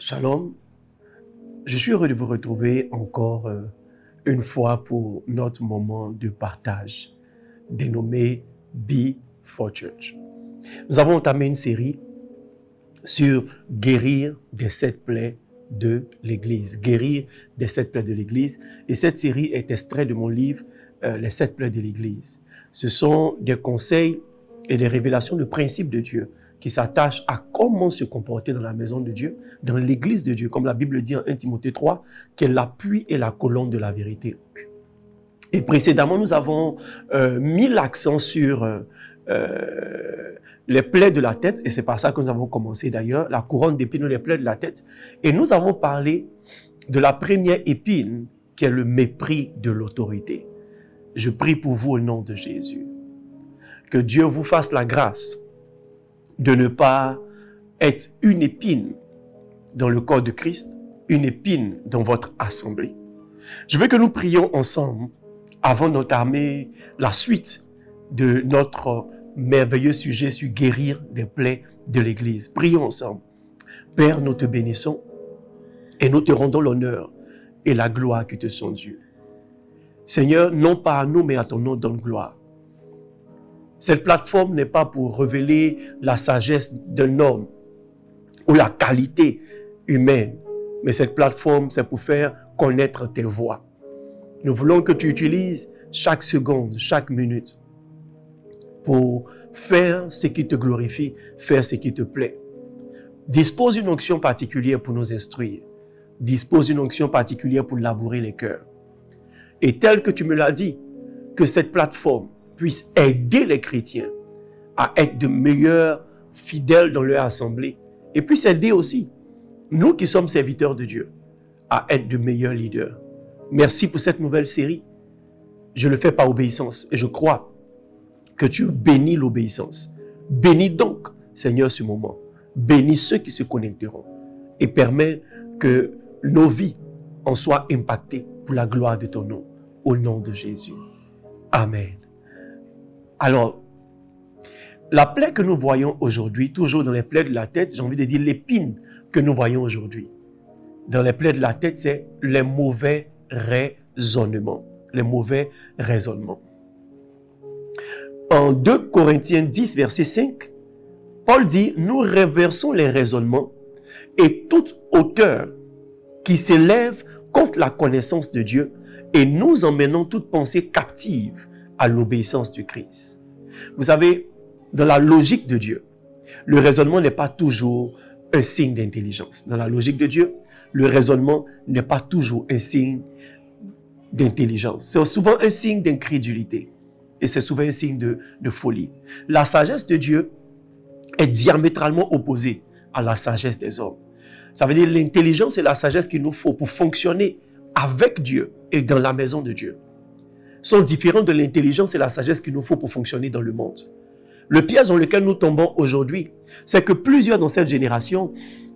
Shalom, je suis heureux de vous retrouver encore une fois pour notre moment de partage dénommé Be for Church. Nous avons entamé une série sur guérir des 7 plaies de l'Église. Guérir des 7 plaies de l'Église. Et cette série est extraite de mon livre Les 7 plaies de l'Église. Ce sont des conseils et des révélations de principes de Dieu qui s'attachent à comment se comporter dans la maison de Dieu, dans l'Église de Dieu, comme la Bible dit en 1 Timothée 3, qui est l'appui et la colonne de la vérité. Et précédemment, nous avons mis l'accent sur les plaies de la tête, et c'est par ça que nous avons commencé d'ailleurs, la couronne d'épines ou les plaies de la tête. Et nous avons parlé de la première épine, qui est le mépris de l'autorité. Je prie pour vous au nom de Jésus. Que Dieu vous fasse la grâce de ne pas être une épine dans le corps de Christ, une épine dans votre assemblée. Je veux que nous prions ensemble avant d'entamer la suite de notre merveilleux sujet sur guérir des plaies de l'Église. Prions ensemble. Père, nous te bénissons et nous te rendons l'honneur et la gloire qui te sont dues. Seigneur, non pas à nous, mais à ton nom donne gloire. Cette plateforme n'est pas pour révéler la sagesse d'un homme ou la qualité humaine, mais cette plateforme, c'est pour faire connaître tes voies. Nous voulons que tu utilises chaque seconde, chaque minute pour faire ce qui te glorifie, faire ce qui te plaît. Dispose une onction particulière pour nous instruire. Dispose une onction particulière pour labourer les cœurs. Et tel que tu me l'as dit, que cette plateforme puisse aider les chrétiens à être de meilleurs fidèles dans leur assemblée et puisse aider aussi nous qui sommes serviteurs de Dieu à être de meilleurs leaders. Merci pour cette nouvelle série. Je le fais par obéissance et je crois que tu bénis l'obéissance. Bénis donc, Seigneur, ce moment. Bénis ceux qui se connecteront et permets que nos vies en soient impactées pour la gloire de ton nom. Au nom de Jésus. Amen. Alors, la plaie que nous voyons aujourd'hui, toujours dans les plaies de la tête, j'ai envie de dire l'épine que nous voyons aujourd'hui. Dans les plaies de la tête, c'est les mauvais raisonnements. Les mauvais raisonnements. En 2 Corinthiens 10, verset 5, Paul dit, nous réversons les raisonnements et toute hauteur qui s'élève contre la connaissance de Dieu et nous emmenons toute pensée captive à l'obéissance du Christ. Vous savez, dans la logique de Dieu, le raisonnement n'est pas toujours un signe d'intelligence. Dans la logique de Dieu, le raisonnement n'est pas toujours un signe d'intelligence. C'est souvent un signe d'incrédulité. Et c'est souvent un signe de folie. La sagesse de Dieu est diamétralement opposée à la sagesse des hommes. Ça veut dire l'intelligence et la sagesse qu'il nous faut pour fonctionner avec Dieu et dans la maison de Dieu sont différents de l'intelligence et la sagesse qu'il nous faut pour fonctionner dans le monde. Le piège dans lequel nous tombons aujourd'hui, c'est que plusieurs dans cette génération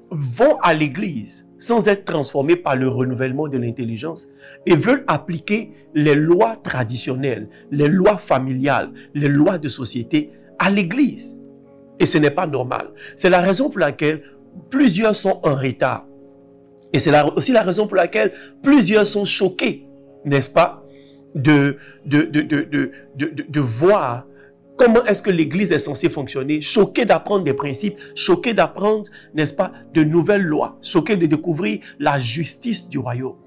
vont à l'église sans être transformés par le renouvellement de l'intelligence et veulent appliquer les lois traditionnelles, les lois familiales, les lois de société à l'église. Et ce n'est pas normal. C'est la raison pour laquelle plusieurs sont en retard. Et c'est aussi la raison pour laquelle plusieurs sont choqués, n'est-ce pas, de voir comment est-ce que l'Église est censée fonctionner, choqués d'apprendre des principes, choqués d'apprendre, n'est-ce pas, de nouvelles lois, choqués de découvrir la justice du royaume.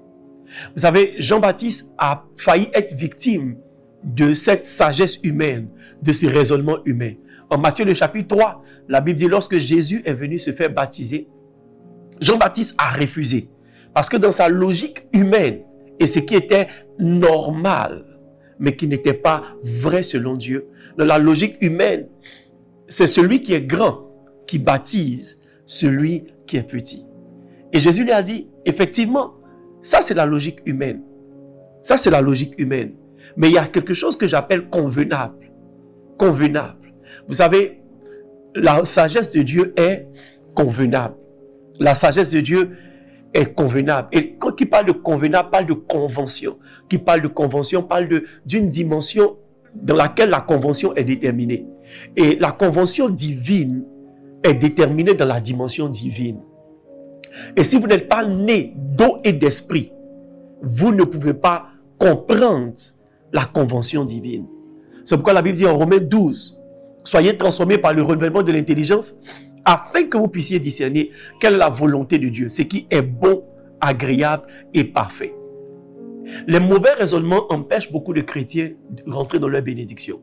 Vous savez, Jean-Baptiste a failli être victime de cette sagesse humaine, de ce raisonnement humain. En Matthieu le chapitre 3, la Bible dit, lorsque Jésus est venu se faire baptiser, Jean-Baptiste a refusé. Parce que dans sa logique humaine, et ce qui était normal, mais qui n'était pas vrai selon Dieu, dans la logique humaine, c'est celui qui est grand qui baptise celui qui est petit. Et Jésus lui a dit, effectivement, ça c'est la logique humaine. Ça c'est la logique humaine. Mais il y a quelque chose que j'appelle convenable. Convenable. Vous savez, la sagesse de Dieu est convenable. La sagesse de Dieu est convenable. Et quand il parle de convenable, parle de convention. Qui parle de convention, parle d'une dimension dans laquelle la convention est déterminée. Et la convention divine est déterminée dans la dimension divine. Et si vous n'êtes pas né d'eau et d'esprit, vous ne pouvez pas comprendre la convention divine. C'est pourquoi la Bible dit en Romains 12, soyez transformés par le renouvellement de l'intelligence afin que vous puissiez discerner quelle est la volonté de Dieu, ce qui est bon, agréable et parfait. Les mauvais raisonnements empêchent beaucoup de chrétiens de rentrer dans leur bénédiction.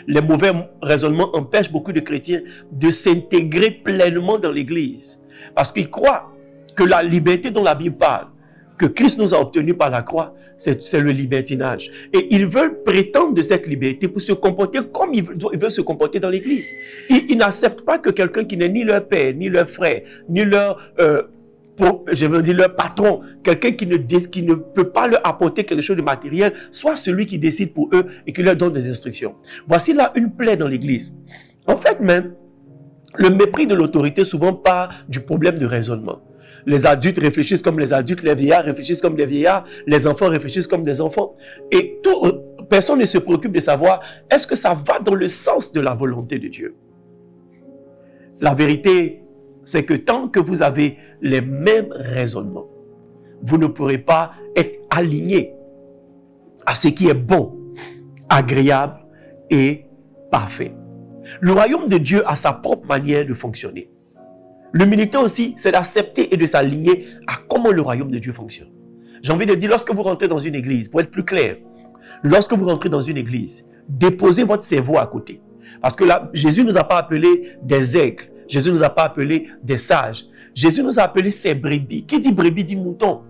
Les mauvais raisonnements empêchent beaucoup de chrétiens de s'intégrer pleinement dans l'Église. Parce qu'ils croient que la liberté dont la Bible parle, que Christ nous a obtenue par la croix, c'est le libertinage. Et ils veulent prétendre de cette liberté pour se comporter comme ils veulent se comporter dans l'Église. Ils n'acceptent pas que quelqu'un qui n'est ni leur père, ni leur frère, ni leur leur patron, quelqu'un qui ne peut pas leur apporter quelque chose de matériel, soit celui qui décide pour eux et qui leur donne des instructions. Voici là une plaie dans l'Église. En fait même, le mépris de l'autorité souvent part du problème de raisonnement. Les adultes réfléchissent comme les adultes, les vieillards réfléchissent comme des vieillards, les enfants réfléchissent comme des enfants. Et personne ne se préoccupe de savoir, est-ce que ça va dans le sens de la volonté de Dieu? La vérité, c'est que tant que vous avez les mêmes raisonnements, vous ne pourrez pas être aligné à ce qui est bon, agréable et parfait. Le royaume de Dieu a sa propre manière de fonctionner. L'humilité aussi, c'est d'accepter et de s'aligner à comment le royaume de Dieu fonctionne. J'ai envie de dire, lorsque vous rentrez dans une église, pour être plus clair, lorsque vous rentrez dans une église, déposez votre cerveau à côté. Parce que là, Jésus ne nous a pas appelés des aigles. Jésus ne nous a pas appelés des sages. Jésus nous a appelés ses brebis. Qui dit brebis dit mouton.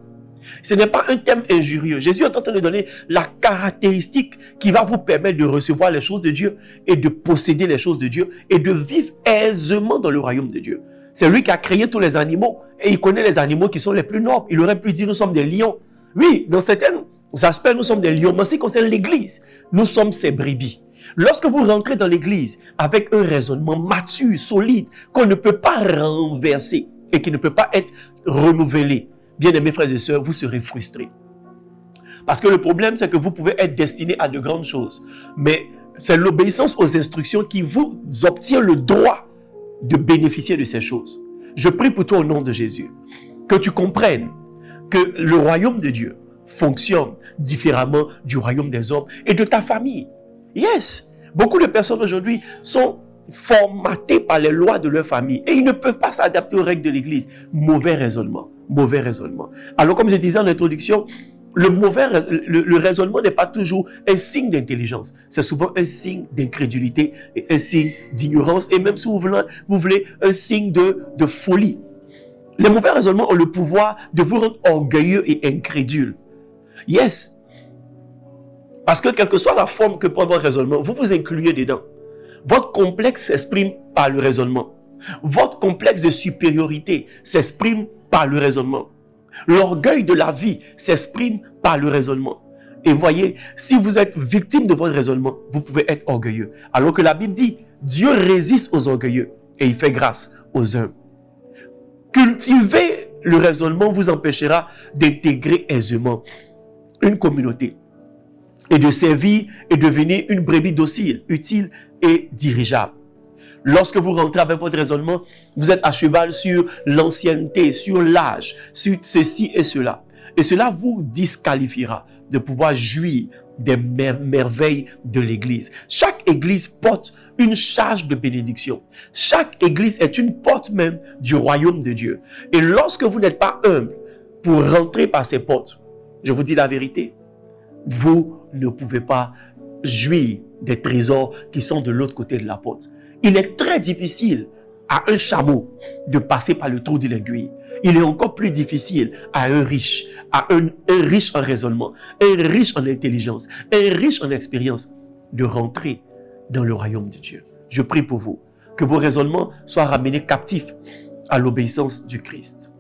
Ce n'est pas un thème injurieux. Jésus est en train de donner la caractéristique qui va vous permettre de recevoir les choses de Dieu et de posséder les choses de Dieu et de vivre aisément dans le royaume de Dieu. C'est lui qui a créé tous les animaux et il connaît les animaux qui sont les plus nobles. Il aurait pu dire nous sommes des lions. Oui, dans certains aspects, nous sommes des lions. Mais en ce qui concerne l'église, nous sommes ses brebis. Lorsque vous rentrez dans l'église avec un raisonnement mature, solide, qu'on ne peut pas renverser et qui ne peut pas être renouvelé, bien-aimés frères et sœurs, vous serez frustrés. Parce que le problème, c'est que vous pouvez être destiné à de grandes choses. Mais c'est l'obéissance aux instructions qui vous obtient le droit de bénéficier de ces choses. Je prie pour toi au nom de Jésus, que tu comprennes que le royaume de Dieu fonctionne différemment du royaume des hommes et de ta famille. Yes, beaucoup de personnes aujourd'hui sont formatées par les lois de leur famille et ils ne peuvent pas s'adapter aux règles de l'église. Mauvais raisonnement, mauvais raisonnement. Alors comme je disais en introduction, le raisonnement n'est pas toujours un signe d'intelligence. C'est souvent un signe d'incrédulité et un signe d'ignorance et même si vous voulez un signe de folie. Les mauvais raisonnements ont le pouvoir de vous rendre orgueilleux et incrédule. Yes. Parce que quelle que soit la forme que prend votre raisonnement, vous vous incluez dedans. Votre complexe s'exprime par le raisonnement. Votre complexe de supériorité s'exprime par le raisonnement. L'orgueil de la vie s'exprime par le raisonnement. Et voyez, si vous êtes victime de votre raisonnement, vous pouvez être orgueilleux. Alors que la Bible dit, Dieu résiste aux orgueilleux et il fait grâce aux humbles. Cultiver le raisonnement vous empêchera d'intégrer aisément une communauté et de servir et devenir une brebis docile, utile et dirigeable. Lorsque vous rentrez avec votre raisonnement, vous êtes à cheval sur l'ancienneté, sur l'âge, sur ceci et cela. Et cela vous disqualifiera de pouvoir jouir des merveilles de l'église. Chaque église porte une charge de bénédiction. Chaque église est une porte même du royaume de Dieu. Et lorsque vous n'êtes pas humble pour rentrer par ces portes, je vous dis la vérité, vous ne pouvez pas jouir des trésors qui sont de l'autre côté de la porte. Il est très difficile à un chameau de passer par le trou de l'aiguille. Il est encore plus difficile à un riche en raisonnement, un riche en intelligence, un riche en expérience de rentrer dans le royaume de Dieu. Je prie pour vous, que vos raisonnements soient ramenés captifs à l'obéissance du Christ.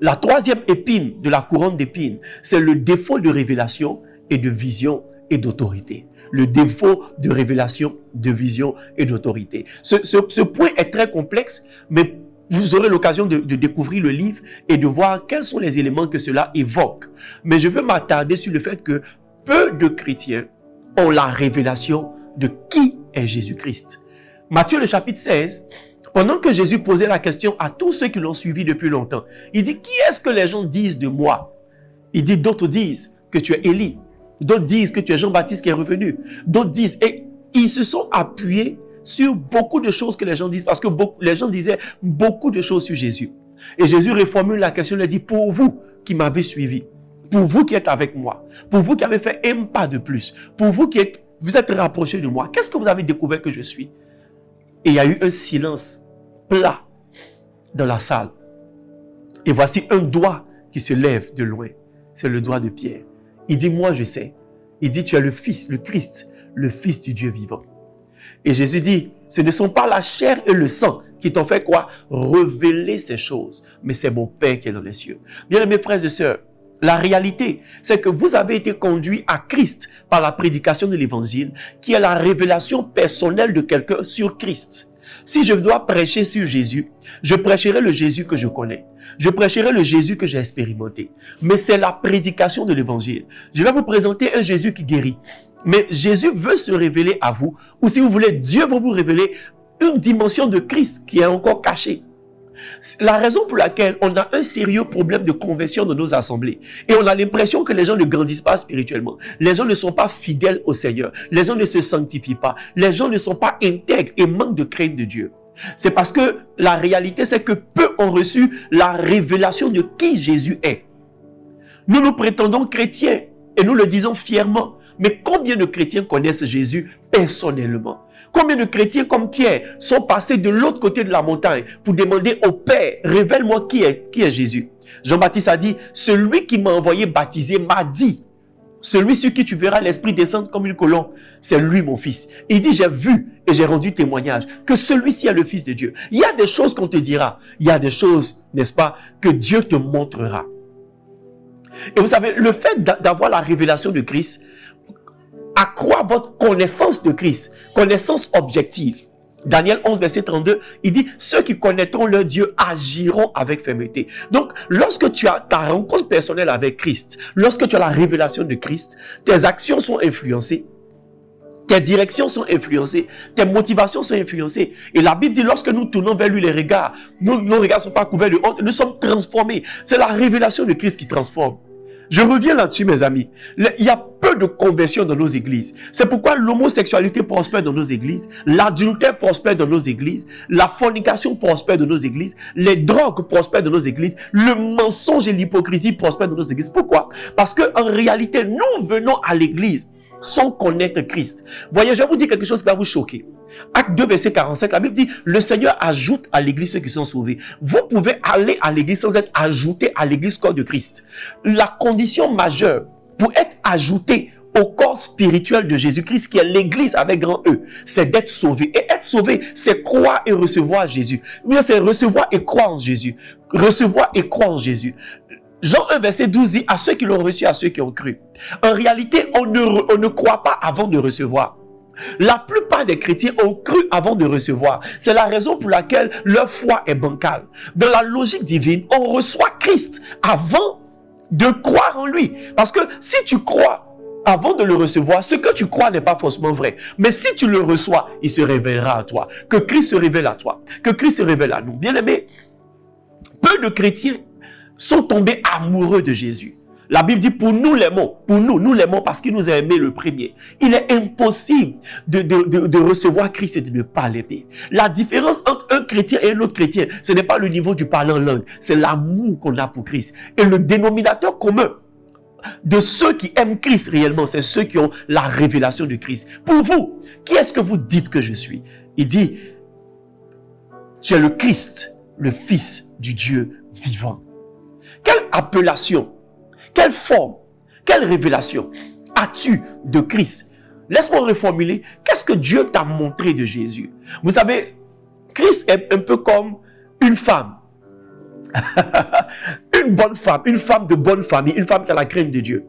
La troisième épine de la couronne d'épines, c'est le défaut de révélation et de vision et d'autorité. Le défaut de révélation, de vision et d'autorité. Ce point est très complexe, mais vous aurez l'occasion de découvrir le livre et de voir quels sont les éléments que cela évoque. Mais je veux m'attarder sur le fait que peu de chrétiens ont la révélation de qui est Jésus-Christ. Matthieu le chapitre 16 Pendant que Jésus posait la question à tous ceux qui l'ont suivi depuis longtemps, il dit, qui est-ce que les gens disent de moi? Il dit, d'autres disent que tu es Élie. D'autres disent que tu es Jean-Baptiste qui est revenu. D'autres disent, et ils se sont appuyés sur beaucoup de choses que les gens disent, parce que les gens disaient beaucoup de choses sur Jésus. Et Jésus reformule la question, il dit, pour vous qui m'avez suivi, pour vous qui êtes avec moi, pour vous qui avez fait un pas de plus, pour vous qui vous êtes rapprochés de moi, qu'est-ce que vous avez découvert que je suis? Et il y a eu un silence plat dans la salle. Et voici un doigt qui se lève de loin. C'est le doigt de Pierre. Il dit, moi je sais. Il dit, tu es le Fils, le Christ, le Fils du Dieu vivant. Et Jésus dit, ce ne sont pas la chair et le sang qui t'ont fait quoi? Révéler ces choses. Mais c'est mon Père qui est dans les cieux. Bien-aimés frères et sœurs, la réalité, c'est que vous avez été conduits à Christ par la prédication de l'évangile, qui est la révélation personnelle de quelqu'un sur Christ. Si je dois prêcher sur Jésus, je prêcherai le Jésus que je connais. Je prêcherai le Jésus que j'ai expérimenté. Mais c'est la prédication de l'évangile. Je vais vous présenter un Jésus qui guérit. Mais Jésus veut se révéler à vous, ou si vous voulez, Dieu va vous révéler une dimension de Christ qui est encore cachée. La raison pour laquelle on a un sérieux problème de conversion dans nos assemblées, et on a l'impression que les gens ne grandissent pas spirituellement, les gens ne sont pas fidèles au Seigneur, les gens ne se sanctifient pas, les gens ne sont pas intègres et manquent de crainte de Dieu. C'est parce que la réalité, c'est que peu ont reçu la révélation de qui Jésus est. Nous nous prétendons chrétiens et nous le disons fièrement. Mais combien de chrétiens connaissent Jésus personnellement? Combien de chrétiens comme Pierre sont passés de l'autre côté de la montagne pour demander au Père, révèle-moi qui est Jésus? Jean-Baptiste a dit, celui qui m'a envoyé baptiser m'a dit, celui sur qui tu verras l'Esprit descendre comme une colombe, c'est lui mon fils. Il dit, j'ai vu et j'ai rendu témoignage que celui-ci est le Fils de Dieu. Il y a des choses qu'on te dira, il y a des choses, n'est-ce pas, que Dieu te montrera. Et vous savez, le fait d'avoir la révélation de Christ accroît votre connaissance de Christ, connaissance objective. Daniel 11, verset 32, il dit, ceux qui connaîtront leur Dieu agiront avec fermeté. Donc, lorsque tu as ta rencontre personnelle avec Christ, lorsque tu as la révélation de Christ, tes actions sont influencées, tes directions sont influencées, tes motivations sont influencées. Et la Bible dit, lorsque nous tournons vers lui les regards, nos regards ne sont pas couverts de honte, nous sommes transformés. C'est la révélation de Christ qui transforme. Je reviens là-dessus, mes amis. Il y a peu de conversions dans nos églises. C'est pourquoi l'homosexualité prospère dans nos églises, l'adultère prospère dans nos églises, la fornication prospère dans nos églises, les drogues prospèrent dans nos églises, le mensonge et l'hypocrisie prospèrent dans nos églises. Pourquoi? Parce qu'en réalité, nous venons à l'église sans connaître Christ. Voyez, je vais vous dire quelque chose qui va vous choquer. Acte 2, verset 45, la Bible dit, le Seigneur ajoute à l'église ceux qui sont sauvés. Vous pouvez aller à l'église sans être ajouté à l'église corps de Christ. La condition majeure pour être ajouté au corps spirituel de Jésus-Christ, qui est l'église avec grand E, c'est d'être sauvé. Et être sauvé, c'est croire et recevoir Jésus. Mais c'est recevoir et croire en Jésus. Recevoir et croire en Jésus. Jean 1, verset 12 dit, à ceux qui l'ont reçu, à ceux qui ont cru. En réalité, on ne croit pas avant de recevoir. La plupart des chrétiens ont cru avant de recevoir. C'est la raison pour laquelle leur foi est bancale. Dans la logique divine, on reçoit Christ avant de croire en lui. Parce que si tu crois avant de le recevoir, ce que tu crois n'est pas forcément vrai. Mais si tu le reçois, il se révélera à toi. Que Christ se révèle à toi. Que Christ se révèle à nous. Bien aimés, peu de chrétiens sont tombés amoureux de Jésus. La Bible dit, pour nous l'aimons. Pour nous l'aimons parce qu'il nous a aimés le premier. Il est impossible de recevoir Christ et de ne pas l'aimer. La différence entre un chrétien et un autre chrétien, ce n'est pas le niveau du parler en langue, c'est l'amour qu'on a pour Christ. Et le dénominateur commun de ceux qui aiment Christ réellement, c'est ceux qui ont la révélation de Christ. Pour vous, qui est-ce que vous dites que je suis? Il dit, tu es le Christ, le Fils du Dieu vivant. Quelle appellation, quelle forme, quelle révélation as-tu de Christ? Laisse-moi reformuler. Qu'est-ce que Dieu t'a montré de Jésus? Vous savez, Christ est un peu comme une femme. Une bonne femme, une femme de bonne famille, une femme qui a la crainte de Dieu.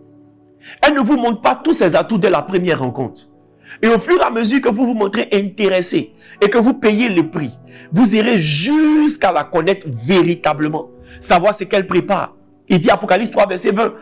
Elle ne vous montre pas tous ses atouts dès la première rencontre. Et au fur et à mesure que vous vous montrez intéressé et que vous payez le prix, vous irez jusqu'à la connaître véritablement. Savoir ce qu'elle prépare. Il dit Apocalypse 3, verset 20.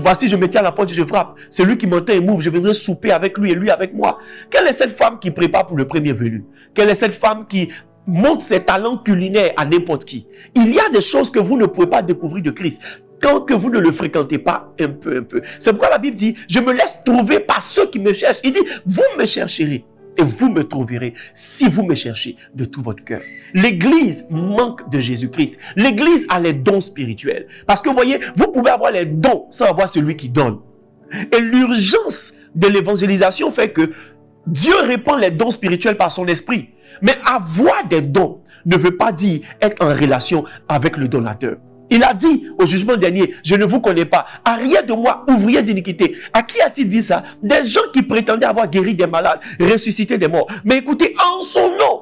Voici, je me tiens à la porte et je frappe. Celui qui m'entend et m'ouvre, je viendrai souper avec lui et lui avec moi. Quelle est cette femme qui prépare pour le premier venu? Quelle est cette femme qui montre ses talents culinaires à n'importe qui. Il y a des choses que vous ne pouvez pas découvrir de Christ tant que vous ne le fréquentez pas un peu. C'est pourquoi la Bible dit, je me laisse trouver par ceux qui me cherchent. Il dit, vous me chercherez et vous me trouverez si vous me cherchez de tout votre cœur. L'Église manque de Jésus-Christ. L'Église a les dons spirituels. Parce que vous voyez, vous pouvez avoir les dons sans avoir celui qui donne. Et l'urgence de l'évangélisation fait que Dieu répand les dons spirituels par son esprit. Mais avoir des dons ne veut pas dire être en relation avec le donateur. Il a dit au jugement dernier, je ne vous connais pas. Arrière de moi, ouvrier d'iniquité. À qui a-t-il dit ça? Des gens qui prétendaient avoir guéri des malades, ressuscité des morts. Mais écoutez, en son nom,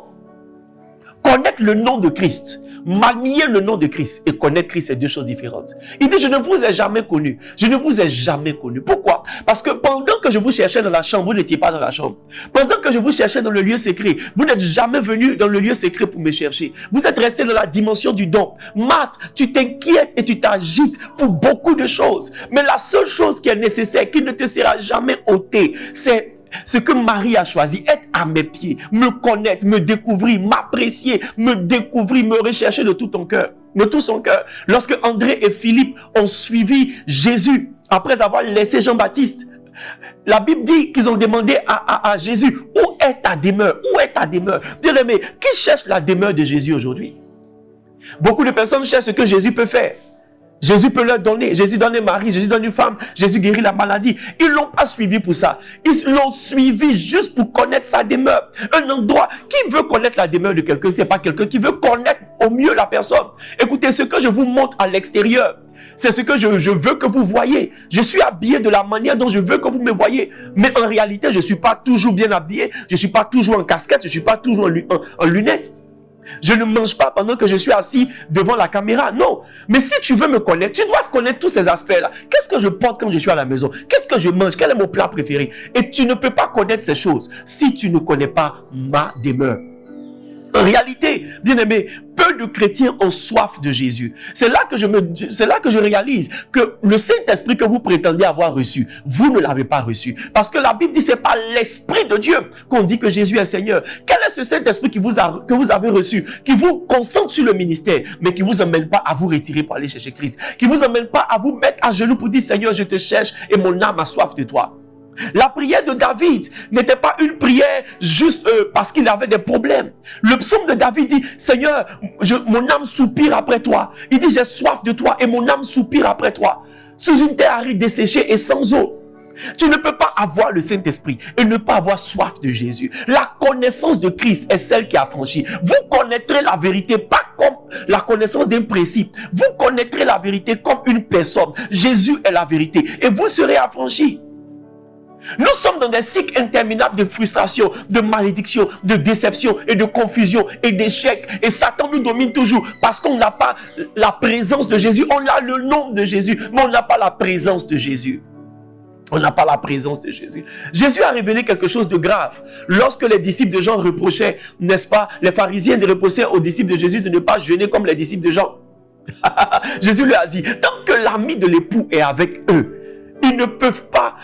connaître le nom de Christ, manier le nom de Christ et connaître Christ, c'est deux choses différentes. Il dit, je ne vous ai jamais connu. Je ne vous ai jamais connu. Pourquoi? Parce que pendant que je vous cherchais dans la chambre, vous n'étiez pas dans la chambre. Pendant que je vous cherchais dans le lieu secret, vous n'êtes jamais venu dans le lieu secret pour me chercher. Vous êtes resté dans la dimension du don. Marthe, tu t'inquiètes et tu t'agites pour beaucoup de choses. Mais la seule chose qui est nécessaire, qui ne te sera jamais ôtée, c'est ce que Marie a choisi, être à mes pieds, me connaître, me découvrir, m'apprécier, me découvrir, me rechercher de tout ton cœur, de tout son cœur. Lorsque André et Philippe ont suivi Jésus, après avoir laissé Jean-Baptiste, la Bible dit qu'ils ont demandé à Jésus, où est ta demeure? Où est ta demeure? Bien-aimé, qui cherche la demeure de Jésus aujourd'hui? Beaucoup de personnes cherchent ce que Jésus peut faire. Jésus peut leur donner. Jésus donne Marie, Jésus donne une femme, Jésus guérit la maladie. Ils ne l'ont pas suivi pour ça. Ils l'ont suivi juste pour connaître sa demeure. Un endroit, qui veut connaître la demeure de quelqu'un, ce n'est pas quelqu'un qui veut connaître au mieux la personne. Écoutez, ce que je vous montre à l'extérieur, c'est ce que je veux que vous voyez. Je suis habillé de la manière dont je veux que vous me voyez. Mais en réalité, je ne suis pas toujours bien habillé. Je ne suis pas toujours en casquette. Je ne suis pas toujours en lunettes. Je ne mange pas pendant que je suis assis devant la caméra. Non. Mais si tu veux me connaître, tu dois connaître tous ces aspects-là. Qu'est-ce que je porte quand je suis à la maison? Qu'est-ce que je mange? Quel est mon plat préféré? Et tu ne peux pas connaître ces choses si tu ne connais pas ma demeure. En réalité, bien aimé, peu de chrétiens ont soif de Jésus. C'est là que je réalise que le Saint-Esprit que vous prétendez avoir reçu, vous ne l'avez pas reçu. Parce que la Bible dit, c'est par l'Esprit de Dieu qu'on dit que Jésus est Seigneur. Quel est ce Saint-Esprit que vous avez reçu, qui vous concentre sur le ministère, mais qui ne vous emmène pas à vous retirer pour aller chercher Christ, qui ne vous emmène pas à vous mettre à genoux pour dire, Seigneur, je te cherche et mon âme a soif de toi. La prière de David n'était pas une prière juste parce qu'il avait des problèmes. Le psaume de David dit, Seigneur, mon âme soupire après toi. Il dit, j'ai soif de toi et mon âme soupire après toi. Sous une terre aride, desséchée et sans eau. Tu ne peux pas avoir le Saint-Esprit et ne pas avoir soif de Jésus. La connaissance de Christ est celle qui a franchi. Vous connaîtrez la vérité, pas comme la connaissance d'un principe. Vous connaîtrez la vérité comme une personne. Jésus est la vérité et vous serez affranchis. Nous sommes dans des cycles interminables de frustration, de malédiction, de déception et de confusion et d'échec. Et Satan nous domine toujours parce qu'on n'a pas la présence de Jésus. On a le nom de Jésus, mais on n'a pas la présence de Jésus. On n'a pas la présence de Jésus. Jésus a révélé quelque chose de grave. Lorsque les disciples de Jean reprochaient, n'est-ce pas, les pharisiens reprochaient aux disciples de Jésus de ne pas jeûner comme les disciples de Jean. Jésus leur a dit, tant que l'ami de l'époux est avec eux, ils ne peuvent pas,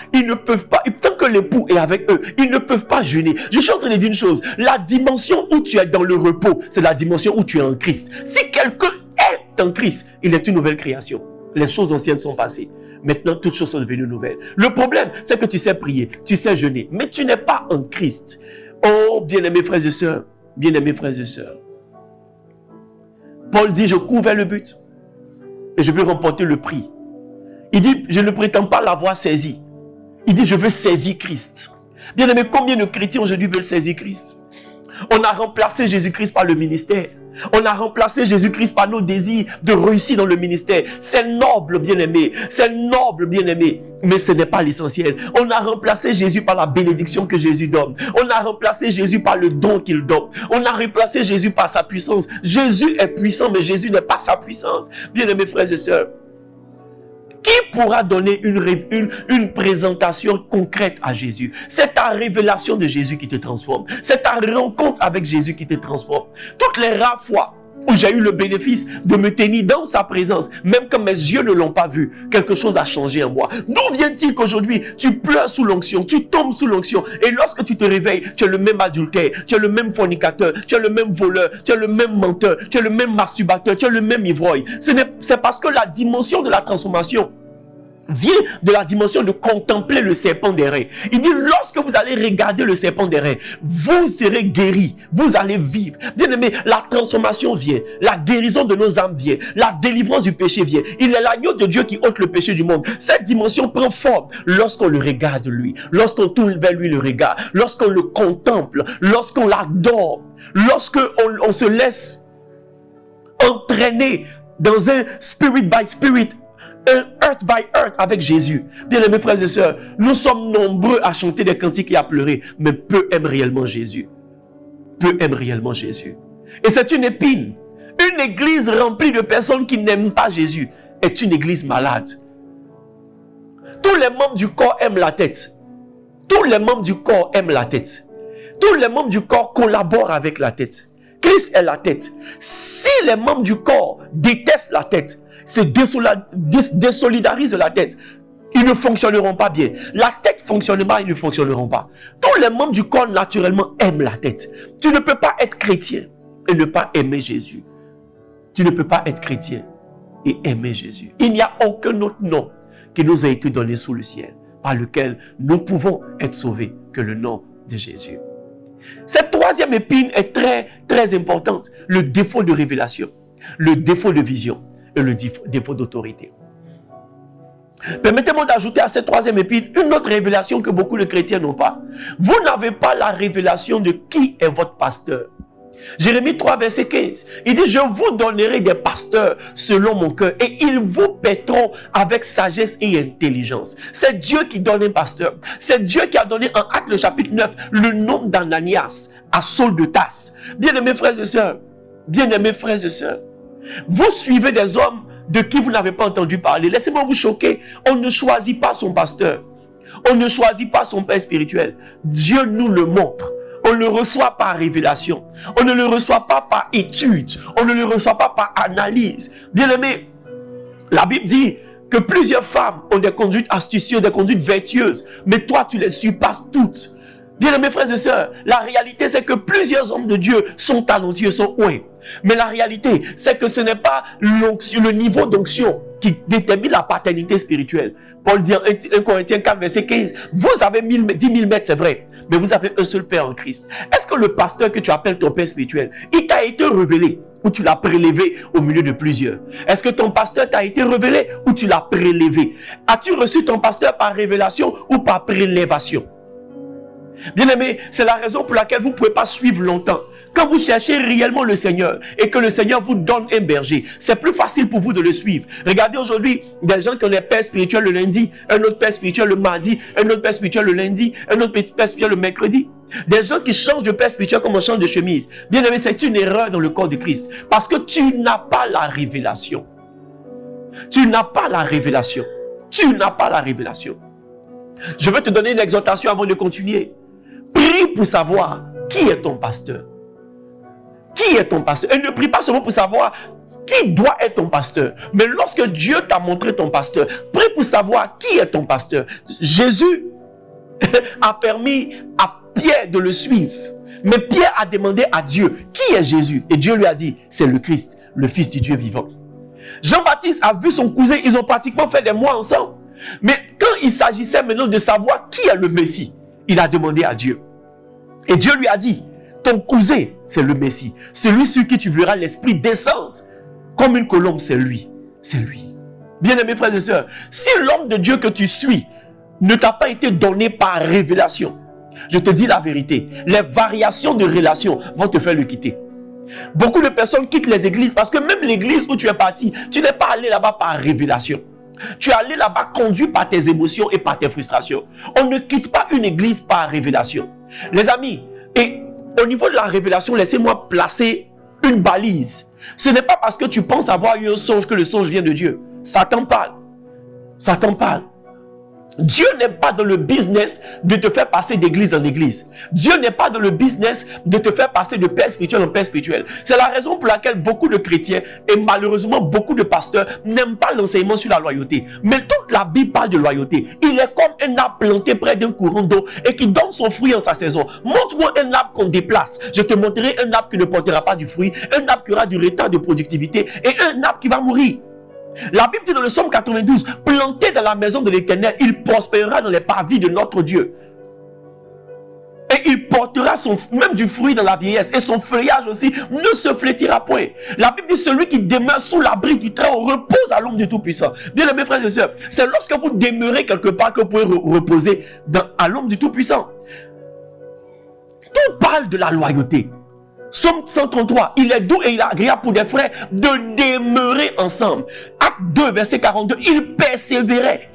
tant que l'époux est avec eux, ils ne peuvent pas jeûner. Je suis en train de dire une chose, la dimension où tu es dans le repos, c'est la dimension où tu es en Christ. Si quelqu'un est en Christ, il est une nouvelle création. Les choses anciennes sont passées. Maintenant, toutes choses sont devenues nouvelles. Le problème, c'est que tu sais prier, tu sais jeûner, mais tu n'es pas en Christ. Oh, bien-aimés frères et sœurs, bien-aimés frères et sœurs. Paul dit, je cours vers le but et je veux remporter le prix. Il dit, je ne prétends pas l'avoir saisi. Il dit, je veux saisir Christ. Bien aimé, combien de chrétiens aujourd'hui veulent saisir Christ? On a remplacé Jésus-Christ par le ministère. On a remplacé Jésus-Christ par nos désirs de réussir dans le ministère. C'est noble, bien aimé. C'est noble, bien aimé. Mais ce n'est pas l'essentiel. On a remplacé Jésus par la bénédiction que Jésus donne. On a remplacé Jésus par le don qu'il donne. On a remplacé Jésus par sa puissance. Jésus est puissant, mais Jésus n'est pas sa puissance. Bien aimés frères et sœurs. Qui pourra donner une présentation concrète à Jésus? C'est ta révélation de Jésus qui te transforme. C'est ta rencontre avec Jésus qui te transforme. Toutes les rares fois où j'ai eu le bénéfice de me tenir dans sa présence, même quand mes yeux ne l'ont pas vu, quelque chose a changé en moi. D'où vient-il qu'aujourd'hui, tu pleures sous l'onction, tu tombes sous l'onction, et lorsque tu te réveilles, tu es le même adultère, tu es le même fornicateur, tu es le même voleur, tu es le même menteur, tu es le même masturbateur, tu es le même ivrogne. C'est parce que la dimension de la transformation vient de la dimension de contempler le serpent des reins. Il dit, lorsque vous allez regarder le serpent des reins, vous serez guéris, vous allez vivre. Bien aimé, la transformation vient, la guérison de nos âmes vient, la délivrance du péché vient. Il est l'agneau de Dieu qui ôte le péché du monde. Cette dimension prend forme lorsqu'on le regarde lui, lorsqu'on tourne vers lui le regard, lorsqu'on le contemple, lorsqu'on l'adore, lorsqu'on se laisse entraîner dans un spirit by spirit, un earth by earth avec Jésus. Bien aimés frères et sœurs, nous sommes nombreux à chanter des cantiques et à pleurer, mais peu aiment réellement Jésus. Peu aiment réellement Jésus. Et c'est une épine. Une église remplie de personnes qui n'aiment pas Jésus est une église malade. Tous les membres du corps aiment la tête. Tous les membres du corps aiment la tête. Tous les membres du corps collaborent avec la tête. Christ est la tête. Si les membres du corps détestent la tête, se désolidarisent de la tête, ils ne fonctionneront pas bien. La tête fonctionne mal, ils ne fonctionneront pas. Tous les membres du corps naturellement aiment la tête. Tu ne peux pas être chrétien et ne pas aimer Jésus. Tu ne peux pas être chrétien et aimer Jésus. Il n'y a aucun autre nom qui nous a été donné sous le ciel par lequel nous pouvons être sauvés que le nom de Jésus. Cette troisième épine est très, très importante. Le défaut de révélation, le défaut de vision et le défaut d'autorité. Permettez-moi d'ajouter à cette troisième épine une autre révélation que beaucoup de chrétiens n'ont pas. Vous n'avez pas la révélation de qui est votre pasteur. Jérémie 3, verset 15. Il dit, je vous donnerai des pasteurs selon mon cœur et ils vous paîtront avec sagesse et intelligence. C'est Dieu qui donne un pasteur. C'est Dieu qui a donné en Actes le chapitre 9 le nom d'Ananias à Saul de Tarse. Bien-aimés frères et sœurs, bien-aimés frères et sœurs, vous suivez des hommes de qui vous n'avez pas entendu parler. Laissez-moi vous choquer. On ne choisit pas son pasteur. On ne choisit pas son père spirituel. Dieu nous le montre. On ne le reçoit pas par révélation. On ne le reçoit pas par étude. On ne le reçoit pas par analyse. Bien-aimé, la Bible dit que plusieurs femmes ont des conduites astucieuses, des conduites vertueuses. Mais toi, tu les surpasses toutes. Bien-aimés frères et sœurs, la réalité, c'est que plusieurs hommes de Dieu sont talentueux, sont oués. Mais la réalité, c'est que ce n'est pas l'onction, le niveau d'onction qui détermine la paternité spirituelle. Paul dit en 1 Corinthiens 4, verset 15, vous avez 10 000 mètres, c'est vrai, mais vous avez un seul Père en Christ. Est-ce que le pasteur que tu appelles ton Père spirituel, il t'a été révélé ou tu l'as prélevé au milieu de plusieurs? Est-ce que ton pasteur t'a été révélé ou tu l'as prélevé? As-tu reçu ton pasteur par révélation ou par prélévation? Bien-aimé, c'est la raison pour laquelle vous ne pouvez pas suivre longtemps. Quand vous cherchez réellement le Seigneur et que le Seigneur vous donne un berger, c'est plus facile pour vous de le suivre. Regardez aujourd'hui, des gens qui ont des pères spirituels le lundi, un autre père spirituel le mardi, un autre père spirituel le lundi, un autre père spirituel le mercredi. Des gens qui changent de père spirituel comme on change de chemise. Bien-aimé, c'est une erreur dans le corps de Christ. Parce que tu n'as pas la révélation. Tu n'as pas la révélation. Tu n'as pas la révélation. Je veux te donner une exhortation avant de continuer. Prie pour savoir qui est ton pasteur. Qui est ton pasteur? Et ne prie pas seulement pour savoir qui doit être ton pasteur. Mais lorsque Dieu t'a montré ton pasteur, prie pour savoir qui est ton pasteur. Jésus a permis à Pierre de le suivre. Mais Pierre a demandé à Dieu, qui est Jésus? Et Dieu lui a dit, c'est le Christ, le Fils du Dieu vivant. Jean-Baptiste a vu son cousin, ils ont pratiquement fait des mois ensemble. Mais quand il s'agissait maintenant de savoir qui est le Messie, il a demandé à Dieu. Et Dieu lui a dit, ton cousin, c'est le Messie. Celui sur qui tu verras l'Esprit descendre comme une colombe, c'est lui. C'est lui. Bien-aimés frères et sœurs, si l'homme de Dieu que tu suis ne t'a pas été donné par révélation, je te dis la vérité, les variations de relation vont te faire le quitter. Beaucoup de personnes quittent les églises parce que même l'église où tu es parti, tu n'es pas allé là-bas par révélation. Tu es allé là-bas conduit par tes émotions et par tes frustrations. On ne quitte pas une église par révélation. Les amis, et au niveau de la révélation, laissez-moi placer une balise. Ce n'est pas parce que tu penses avoir eu un songe que le songe vient de Dieu. Satan parle. Satan parle. Dieu n'est pas dans le business de te faire passer d'église en église. Dieu n'est pas dans le business de te faire passer de père spirituel en père spirituel. C'est la raison pour laquelle beaucoup de chrétiens et malheureusement beaucoup de pasteurs n'aiment pas l'enseignement sur la loyauté. Mais toute la Bible parle de loyauté. Il est comme un arbre planté près d'un courant d'eau et qui donne son fruit en sa saison. Montre-moi un arbre qu'on déplace. Je te montrerai un arbre qui ne portera pas du fruit, un arbre qui aura du retard de productivité et un arbre qui va mourir. La Bible dit dans le psaume 92, planté dans la maison de l'Éternel, il prospérera dans les parvis de notre Dieu. Et il portera même du fruit dans la vieillesse. Et son feuillage aussi ne se flétira point. La Bible dit, celui qui demeure sous l'abri du Très-Haut repose à l'ombre du Tout-Puissant. Bien aimés frères et sœurs, c'est lorsque vous demeurez quelque part que vous pouvez reposer à l'ombre du Tout-Puissant. Tout parle de la loyauté. Psaume 133, il est doux et il est agréable pour des frères de demeurer ensemble. Acte 2, verset 42, il persévérait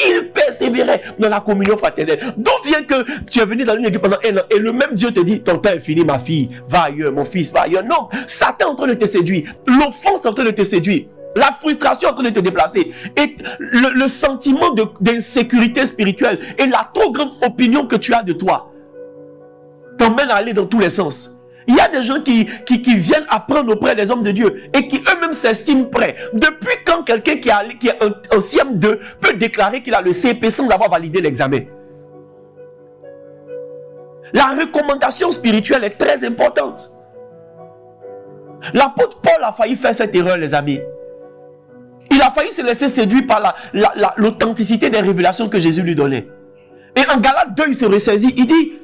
dans la communion fraternelle. D'où vient que tu es venu dans une église pendant un an et le même Dieu te dit, ton temps est fini ma fille, va ailleurs, mon fils, va ailleurs. Non, Satan est en train de te séduire, l'offense est en train de te séduire, la frustration est en train de te déplacer et le sentiment d'insécurité spirituelle et la trop grande opinion que tu as de toi t'emmène à aller dans tous les sens. Il y a des gens qui viennent apprendre auprès des hommes de Dieu et qui eux-mêmes s'estiment prêts. Depuis quand quelqu'un qui est en CM2 peut déclarer qu'il a le CP sans avoir validé l'examen? La recommandation spirituelle est très importante. L'apôtre Paul a failli faire cette erreur, les amis. Il a failli se laisser séduire par l'authenticité des révélations que Jésus lui donnait. Et en Galates 2, il se ressaisit. Il dit,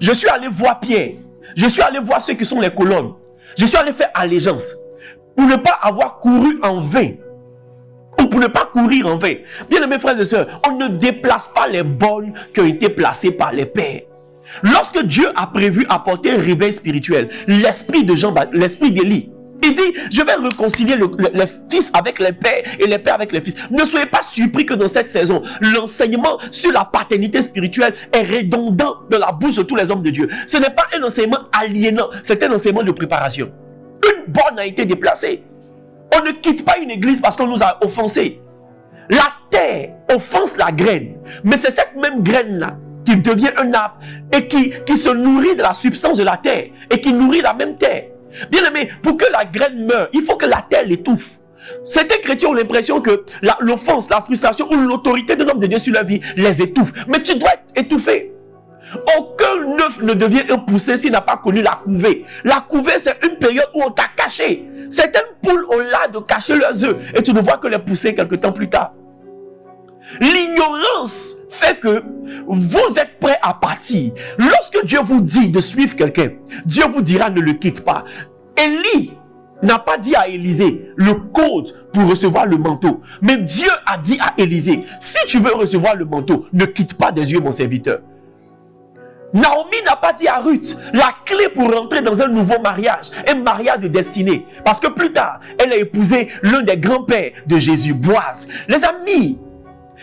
je suis allé voir Pierre. Je suis allé voir ceux qui sont les colonnes. Je suis allé faire allégeance. Pour ne pas avoir couru en vain. Ou pour ne pas courir en vain. Bien aimés frères et sœurs, on ne déplace pas les bonnes qui ont été placées par les pères. Lorsque Dieu a prévu apporter un réveil spirituel, l'esprit de Jean-Baptiste, l'esprit d'Élie, il dit, je vais réconcilier les fils avec les pères et les pères avec les fils. Ne soyez pas surpris que dans cette saison, l'enseignement sur la paternité spirituelle est redondant dans la bouche de tous les hommes de Dieu. Ce n'est pas un enseignement aliénant, c'est un enseignement de préparation. Une borne a été déplacée. On ne quitte pas une église parce qu'on nous a offensés. La terre offense la graine, mais c'est cette même graine-là qui devient un arbre et qui se nourrit de la substance de la terre et qui nourrit la même terre. Bien aimé, pour que la graine meure, il faut que la terre l'étouffe. Certains chrétiens ont l'impression que l'offense, la frustration ou l'autorité de l'homme de Dieu sur leur vie les étouffe. Mais tu dois être étouffé. Aucun œuf ne devient un poussé s'il n'a pas connu la couvée. La couvée, c'est une période où on t'a caché. Certaines poules ont l'art de cacher leurs œufs et tu ne vois que les pousser quelque temps plus tard. L'ignorance fait que vous êtes prêts à partir. Lorsque Dieu vous dit de suivre quelqu'un, Dieu vous dira ne le quitte pas. Élie n'a pas dit à Élisée le code pour recevoir le manteau. Mais Dieu a dit à Élisée, si tu veux recevoir le manteau, ne quitte pas des yeux mon serviteur. Naomi n'a pas dit à Ruth la clé pour rentrer dans un nouveau mariage, un mariage de destinée. Parce que plus tard, elle a épousé l'un des grands-pères de Jésus, Boaz. Les amis,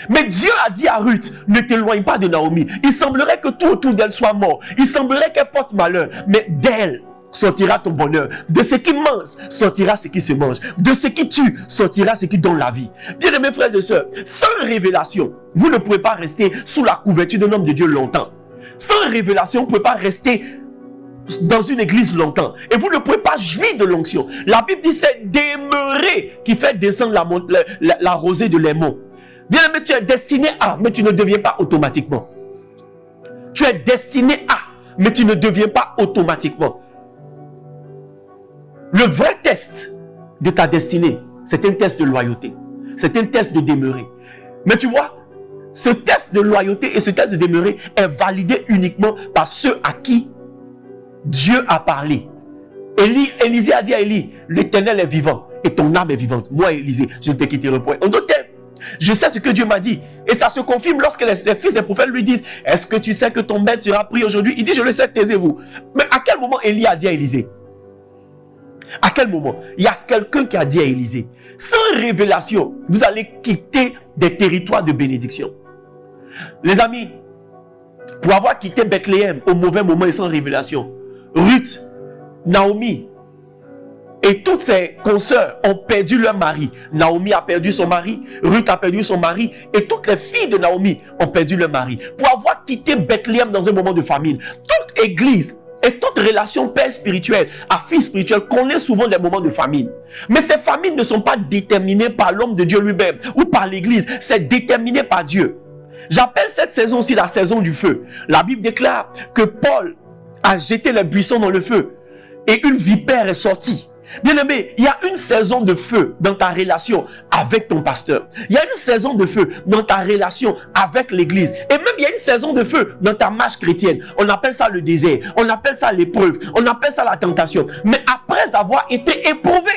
mais Dieu a dit à Ruth, ne t'éloigne pas de Naomi. Il semblerait que tout autour d'elle soit mort. Il semblerait qu'elle porte malheur. Mais d'elle sortira ton bonheur. De ce qui mange, sortira ce qui se mange. De ce qui tue, sortira ce qui donne la vie. Bien aimés frères et sœurs, sans révélation, vous ne pouvez pas rester sous la couverture d'un homme de Dieu longtemps. Sans révélation, vous ne pouvez pas rester dans une église longtemps. Et vous ne pouvez pas jouir de l'onction. La Bible dit c'est demeurer qui fait descendre la rosée de l'aimant. Bien aimé, tu es destiné à, mais tu ne deviens pas automatiquement. Tu es destiné à, mais tu ne deviens pas automatiquement. Le vrai test de ta destinée, c'est un test de loyauté. C'est un test de demeurer. Mais tu vois, ce test de loyauté et ce test de demeurer est validé uniquement par ceux à qui Dieu a parlé. Élisée a dit à Élie, l'Éternel est vivant et ton âme est vivante. Moi, Élisée, je ne te quitterai point. En d'autres termes, je sais ce que Dieu m'a dit. Et ça se confirme lorsque les fils des prophètes lui disent, est-ce que tu sais que ton maître sera pris aujourd'hui? Il dit, je le sais, taisez-vous. Mais à quel moment Élie a dit à Élisée? À quel moment? Il y a quelqu'un qui a dit à Élisée, sans révélation, vous allez quitter des territoires de bénédiction. Les amis, pour avoir quitté Bethléem au mauvais moment et sans révélation, Ruth, Naomi, Et toutes ses consoeurs ont perdu leur mari. Naomi a perdu son mari, Ruth a perdu son mari, et toutes les filles de Naomi ont perdu leur mari. Pour avoir quitté Bethléem dans un moment de famine. Toute église et toute relation père spirituel à fils spirituel connaît souvent des moments de famine. Mais ces famines ne sont pas déterminées par l'homme de Dieu lui-même ou par l'église. C'est déterminé par Dieu. J'appelle cette saison aussi la saison du feu. La Bible déclare que Paul a jeté les buissons dans le feu et une vipère est sortie. Bien-aimé, il y a une saison de feu dans ta relation avec ton pasteur. Il y a une saison de feu dans ta relation avec l'église. Et même il y a une saison de feu dans ta marche chrétienne. On appelle ça le désert. On appelle ça l'épreuve. On appelle ça la tentation. Mais après avoir été éprouvé,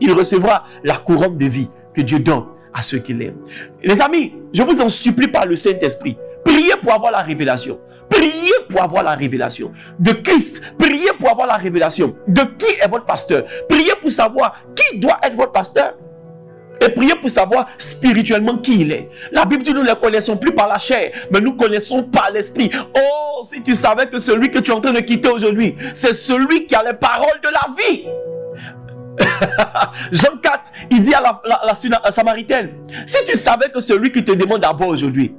il recevra la couronne de vie que Dieu donne à ceux qui l'aiment. Les amis, je vous en supplie par le Saint-Esprit. Priez pour avoir la révélation. Priez pour avoir la révélation de Christ. Priez pour avoir la révélation de qui est votre pasteur. Priez pour savoir qui doit être votre pasteur. Et priez pour savoir spirituellement qui il est. La Bible dit nous ne le connaissons plus par la chair, mais nous connaissons par l'esprit. Oh, si tu savais que celui que tu es en train de quitter aujourd'hui, c'est celui qui a les paroles de la vie. Jean 4, il dit à la Samaritaine, si tu savais que celui qui te demande à boire aujourd'hui,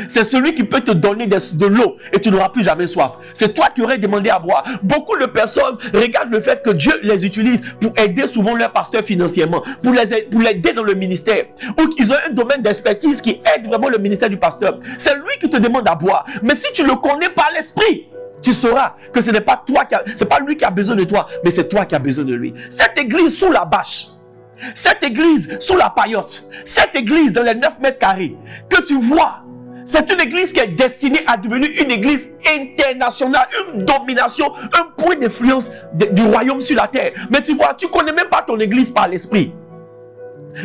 c'est celui qui peut te donner de l'eau et tu n'auras plus jamais soif. C'est toi qui aurais demandé à boire. Beaucoup de personnes regardent le fait que Dieu les utilise pour aider souvent leur pasteur financièrement, pour l'aider dans le ministère, ou qu'ils ont un domaine d'expertise qui aide vraiment le ministère du pasteur. C'est lui qui te demande à boire. Mais si tu le connais par l'esprit, tu sauras que ce n'est pas toi c'est pas lui qui a besoin de toi, mais c'est toi qui as besoin de lui. Cette église sous la bâche, cette église sous la paillote, cette église dans les 9 mètres carrés que tu vois, c'est une église qui est destinée à devenir une église internationale, une domination, un point d'influence du royaume sur la terre. Mais tu vois, tu ne connais même pas ton église par l'esprit.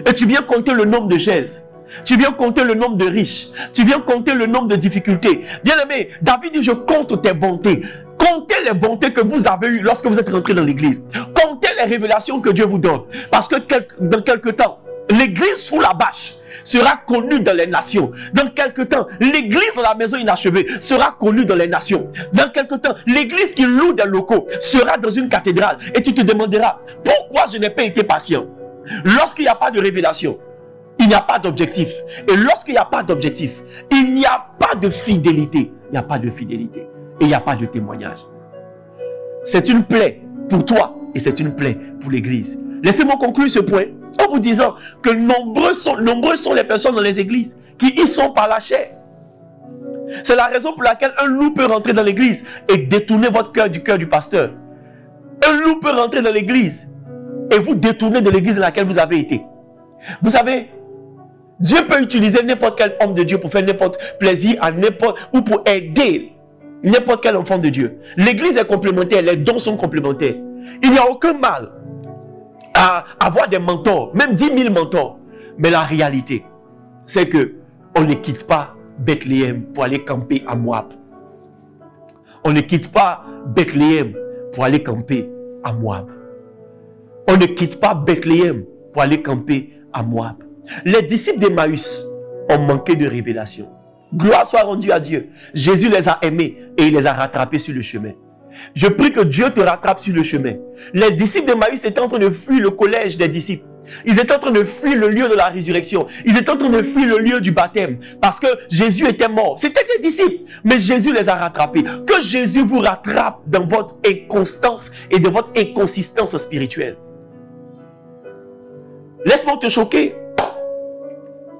Et tu viens compter le nombre de chaises. Tu viens compter le nombre de riches. Tu viens compter le nombre de difficultés. Bien aimé, David dit, je compte tes bontés. Comptez les bontés que vous avez eues lorsque vous êtes rentré dans l'église. Comptez les révélations que Dieu vous donne. Parce que dans quelque temps, l'église sous la bâche sera connue dans les nations. Dans quelque temps, l'église dans la maison inachevée sera connue dans les nations. Dans quelque temps, l'église qui loue des locaux sera dans une cathédrale. Et tu te demanderas, pourquoi je n'ai pas été patient? Lorsqu'il n'y a pas de révélation, il n'y a pas d'objectif. Et lorsqu'il n'y a pas d'objectif, il n'y a pas de fidélité. Il n'y a pas de fidélité. Et il n'y a pas de témoignage. C'est une plaie pour toi et c'est une plaie pour l'église. Laissez-moi conclure ce point en vous disant que nombreuses sont les personnes dans les églises qui y sont par la chair. C'est la raison pour laquelle un loup peut rentrer dans l'église et détourner votre cœur du cœur du pasteur. Un loup peut rentrer dans l'église et vous détourner de l'église dans laquelle vous avez été. Vous savez, Dieu peut utiliser n'importe quel homme de Dieu pour faire n'importe plaisir à n'importe ou pour aider n'importe quel enfant de Dieu. L'église est complémentaire, les dons sont complémentaires. Il n'y a aucun mal à avoir des mentors, même 10 000 mentors. Mais la réalité, c'est que on ne quitte pas Bethléem pour aller camper à Moab. On ne quitte pas Bethléem pour aller camper à Moab. On ne quitte pas Bethléem pour aller camper à Moab. Les disciples d'Emmaüs ont manqué de révélation. Gloire soit rendue à Dieu. Jésus les a aimés et il les a rattrapés sur le chemin. Je prie que Dieu te rattrape sur le chemin. Les disciples d'Emmaüs étaient en train de fuir le collège des disciples. Ils étaient en train de fuir le lieu de la résurrection. Ils étaient en train de fuir le lieu du baptême. Parce que Jésus était mort. C'était des disciples. Mais Jésus les a rattrapés. Que Jésus vous rattrape dans votre inconstance et dans votre inconsistance spirituelle. Laisse-moi te choquer.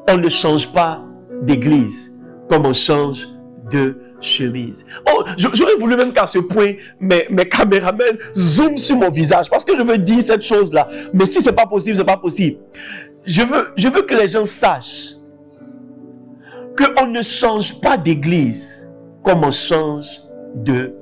On ne change pas d'église comme on change de chemise. Oh, j'aurais voulu même qu'à ce point, mes caméramans zooment sur mon visage parce que je veux dire cette chose-là. Mais si c'est pas possible, c'est pas possible. Je veux que les gens sachent qu'on ne change pas d'église comme on change de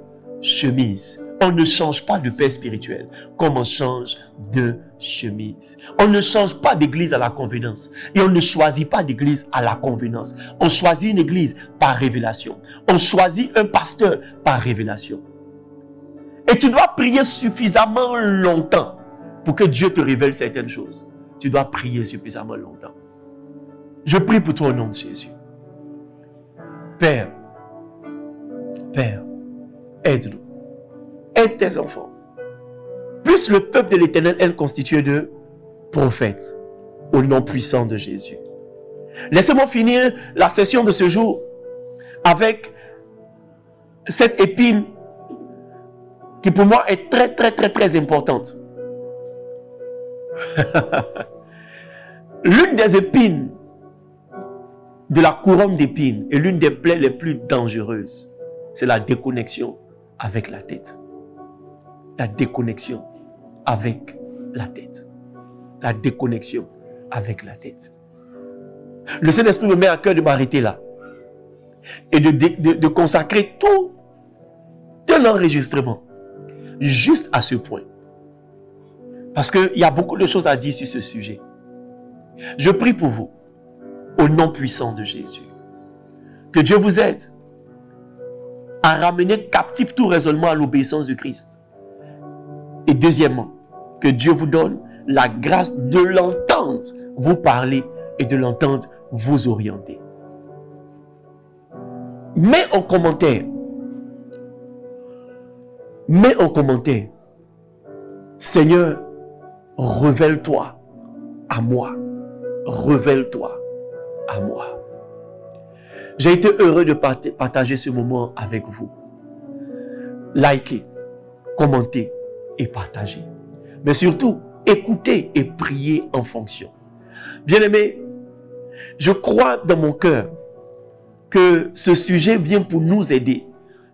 chemise. On ne change pas de paix spirituelle comme on change de chemise. On ne change pas d'église à la convenance. Et on ne choisit pas d'église à la convenance. On choisit une église par révélation. On choisit un pasteur par révélation. Et tu dois prier suffisamment longtemps pour que Dieu te révèle certaines choses. Tu dois prier suffisamment longtemps. Je prie pour toi au nom de Jésus. Père, aide-nous. Aide tes enfants. plus le peuple de l'Éternel est constitué de prophètes au nom puissant de Jésus. Laissez-moi finir la session de ce jour avec cette épine qui pour moi est très importante. L'une des épines de la couronne d'épines et l'une des plaies les plus dangereuses, c'est la déconnexion avec la tête. La déconnexion avec la tête. La déconnexion avec la tête. Le Saint-Esprit me met à cœur de m'arrêter là et de consacrer tout un enregistrement juste à ce point. Parce qu'il y a beaucoup de choses à dire sur ce sujet. Je prie pour vous, au nom puissant de Jésus, que Dieu vous aide à ramener captif tout raisonnement à l'obéissance du Christ. Et deuxièmement, que Dieu vous donne la grâce de l'entendre vous parler et de l'entendre vous orienter. Mets en commentaire, Seigneur, révèle-toi à moi. Révèle-toi à moi. J'ai été heureux de partager ce moment avec vous. Likez, commentez et partagez. Mais surtout, écoutez et priez en fonction. Bien-aimés, je crois dans mon cœur que ce sujet vient pour nous aider.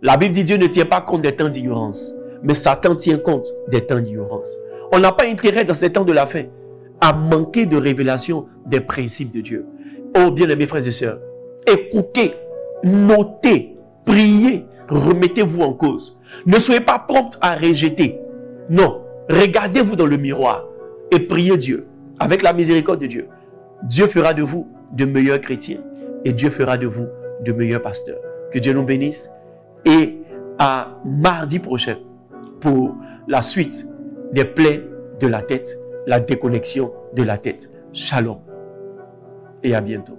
La Bible dit Dieu ne tient pas compte des temps d'ignorance, mais Satan tient compte des temps d'ignorance. On n'a pas intérêt dans ces temps de la fin à manquer de révélation des principes de Dieu. Oh bien-aimés frères et sœurs, écoutez, notez, priez, remettez-vous en cause. Ne soyez pas prompts à rejeter. Non, regardez-vous dans le miroir et priez Dieu. Avec la miséricorde de Dieu, Dieu fera de vous de meilleurs chrétiens et Dieu fera de vous de meilleurs pasteurs. Que Dieu nous bénisse et à mardi prochain pour la suite des plaies de la tête, la déconnexion de la tête. Shalom et à bientôt.